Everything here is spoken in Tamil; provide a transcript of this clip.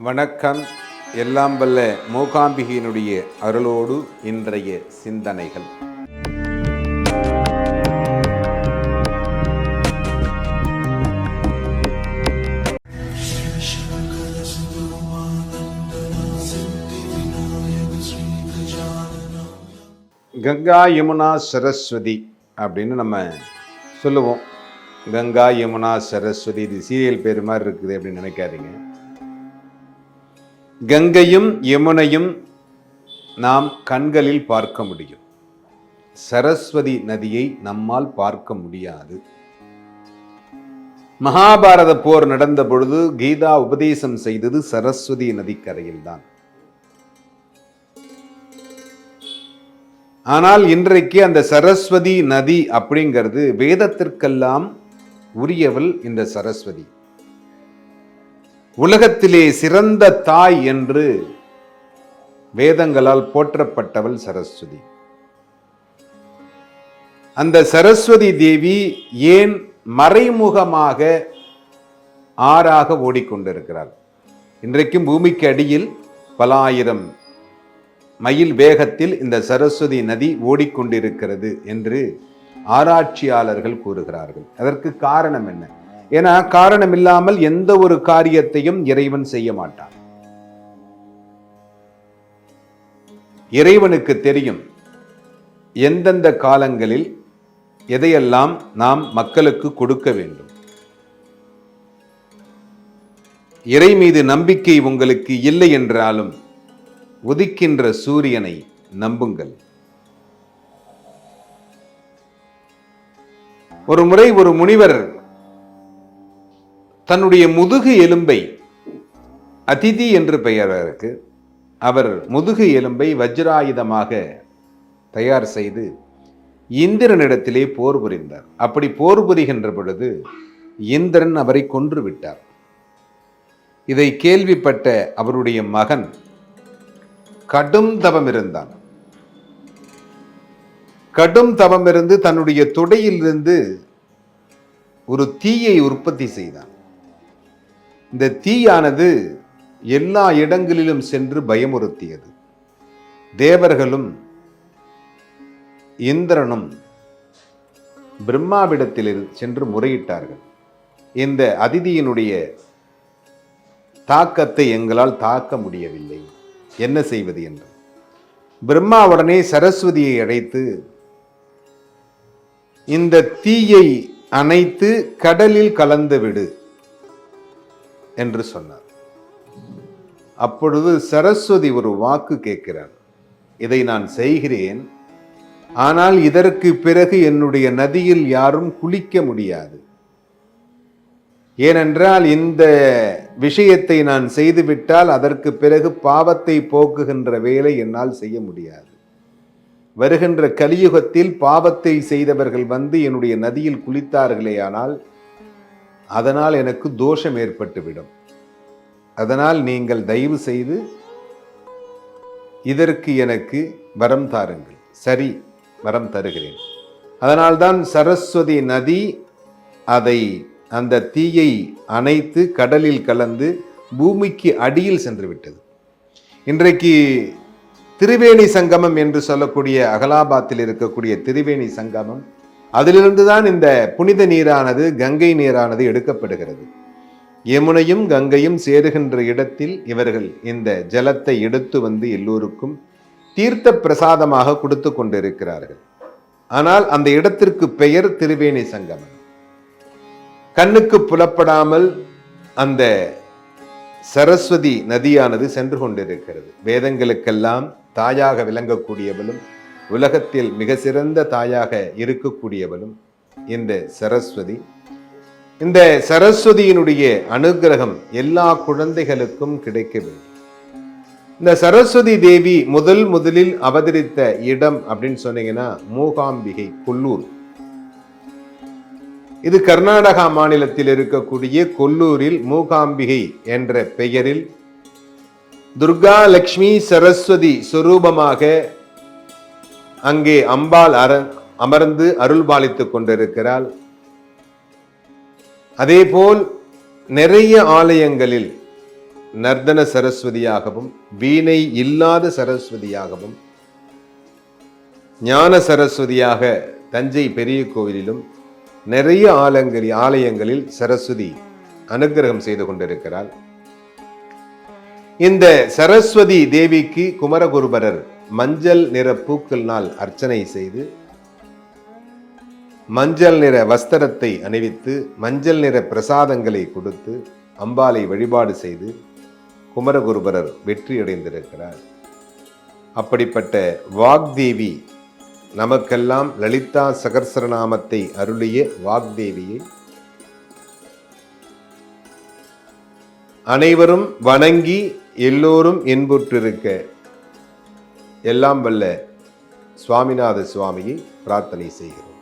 வணக்கம். எல்லாம் வல்ல மூகாம்பிகையினுடைய அருளோடு இன்றைய சிந்தனைகள். கங்கா யமுனா சரஸ்வதி அப்படின்னு நம்ம சொல்லுவோம். கங்கா யமுனா சரஸ்வதி, இது சீரியல் பேர் மாதிரி இருக்குது அப்படின்னு நினைக்காதீங்க. கங்கையும் யமுனையும் நாம் கண்களில் பார்க்க முடியும். சரஸ்வதி நதியை நம்மால் பார்க்க முடியாது. மகாபாரத போர் நடந்த பொழுது கீதா உபதேசம் செய்தது சரஸ்வதி நதிக்கரையில் தான். ஆனால் இன்றைக்கு அந்த சரஸ்வதி நதி அப்படிங்கிறது வேதத்திற்கெல்லாம் உரியவள். இந்த சரஸ்வதி உலகத்திலே சிறந்த தாய் என்று வேதங்களால் போற்றப்பட்டவள் சரஸ்வதி. அந்த சரஸ்வதி தேவி ஏன் மறைமுகமாக ஆறாக ஓடிக்கொண்டிருக்கிறாள்? இன்றைக்கும் பூமிக்கு அடியில் பல ஆயிரம் மைல் வேகத்தில் இந்த சரஸ்வதி நதி ஓடிக்கொண்டிருக்கிறது என்று ஆராய்ச்சியாளர்கள் கூறுகிறார்கள். அதற்கு காரணம் என்ன? ஏன்னா காரணம் இல்லாமல் எந்த ஒரு காரியத்தையும் இறைவன் செய்ய மாட்டான். இறைவனுக்கு தெரியும் எந்தெந்த காலங்களில் எதையெல்லாம் நாம் மக்களுக்கு கொடுக்க வேண்டும். இறை மீது நம்பிக்கை உங்களுக்கு இல்லை என்றாலும் உதிக்கின்ற சூரியனை நம்புங்கள். ஒரு முறை ஒரு முனிவர் தன்னுடைய முதுகு எலும்பை, அதிதி என்று பெயருக்கு, அவர் முதுகு எலும்பை வஜ்ராயுதமாக தயார் செய்து இந்திரனிடத்திலே போர் புரிந்தார். அப்படி போர் புரிகின்ற பொழுது இந்திரன் அவரை கொன்று விட்டார். இதை கேள்விப்பட்ட அவருடைய மகன் கடும் தவம் இருந்தான். கடும் தவம் இருந்து தன்னுடைய தொடையிலிருந்து ஒரு தீயை உற்பத்தி செய்தான். இந்த தீயானது எல்லா இடங்களிலும் சென்று பயமுறுத்தியது. தேவர்களும் இந்திரனும் பிரம்மாவிடத்தில் சென்று முறையிட்டார்கள். இந்த அதிதியினுடைய தாக்கத்தை எங்களால் தாக்க முடியவில்லை, என்ன செய்வது என்று. பிரம்மா உடனே சரஸ்வதியை அழைத்து இந்த தீயை அணைத்து கடலில் கலந்து விடு என்று சொன்னார். அப்பொழுது சரஸ்வதி ஒரு வாக்கு கேட்கிறார். இதை நான் செய்கிறேன், ஆனால் இதற்கு பிறகு என்னுடைய நதியில் யாரும் குளிக்க முடியாது. ஏனென்றால் இந்த விஷயத்தை நான் செய்துவிட்டால் அதற்கு பிறகு பாவத்தை போக்குகின்ற வேலை என்னால் செய்ய முடியாது. வருகின்ற கலியுகத்தில் பாவத்தை செய்தவர்கள் வந்து என்னுடைய நதியில் குளித்தார்களேயானால் அதனால் எனக்கு தோஷம் ஏற்பட்டுவிடும். அதனால் நீங்கள் தயவு செய்து இதற்கு எனக்கு வரம் தாருங்கள். சரி, வரம் தருகிறேன். அதனால்தான் சரஸ்வதி நதி அந்த தீயை அணைத்து கடலில் கலந்து பூமிக்கு அடியில் சென்று விட்டது. இன்றைக்கு திரிவேணி சங்கமம் என்று சொல்லக்கூடிய அகலாபாத்தில் இருக்கக்கூடிய திரிவேணி சங்கமம், அதிலிருந்துதான் இந்த புனித நீரானது, கங்கை நீரானது எடுக்கப்படுகிறது. யமுனையும் கங்கையும் சேருகின்ற இடத்தில் இவர்கள் இந்த ஜலத்தை எடுத்து வந்து எல்லோருக்கும் தீர்த்த பிரசாதமாக கொடுத்து கொண்டிருக்கிறார்கள். ஆனால் அந்த இடத்திற்கு பெயர் திரிவேணி சங்கமம். கண்ணுக்கு புலப்படாமல் அந்த சரஸ்வதி நதியானது சென்று கொண்டிருக்கிறது. வேதங்களுக்கெல்லாம் தாயாக விளங்கக்கூடியவளும் உலகத்தில் மிக சிறந்த தாயாக இருக்கக்கூடியவளும் இந்த சரஸ்வதி. இந்த சரஸ்வதியினுடைய அனுகிரகம் எல்லா குழந்தைகளுக்கும் கிடைக்க வேண்டும். இந்த சரஸ்வதி தேவி முதலில் அவதரித்த இடம் அப்படின்னு சொன்னீங்கன்னா மூகாம்பிகை, கொல்லூர். இது கர்நாடகா மாநிலத்தில் இருக்கக்கூடிய கொல்லூரில் மூகாம்பிகை என்ற பெயரில் துர்கா லக்ஷ்மி சரஸ்வதி சுரூபமாக அங்கே அம்பாள் அமர்ந்து அருள் பாலித்துக் கொண்டிருக்கிறாள். அதேபோல் நிறைய ஆலயங்களில் நர்தன சரஸ்வதியாகவும், வீணை இல்லாத சரஸ்வதியாகவும், ஞான சரஸ்வதியாக தஞ்சை பெரிய கோவிலிலும் நிறைய ஆலயங்களில் சரஸ்வதி அனுக்கிரகம் செய்து கொண்டிருக்கிறார். இந்த சரஸ்வதி தேவிக்கு குமரகுருபரர் மஞ்சள் நிற பூக்கள்னால் அர்ச்சனை செய்து, மஞ்சள் நிற வஸ்திரத்தை அணிவித்து, மஞ்சள் நிற பிரசாதங்களை கொடுத்து அம்பாளை வழிபாடு செய்து குமரகுருபரர் வெற்றியடைந்திருக்கிறார். அப்படிப்பட்ட வாக்தேவி, நமக்கெல்லாம் லலிதா சகஸ்ரநாமத்தை அருளிய வாக்தேவியை அனைவரும் வணங்கி எல்லோரும் இன்புற்றிருக்க எல்லாம் வல்ல சுவாமிநாத சுவாமியை பிரார்த்தனை செய்கிறோம்.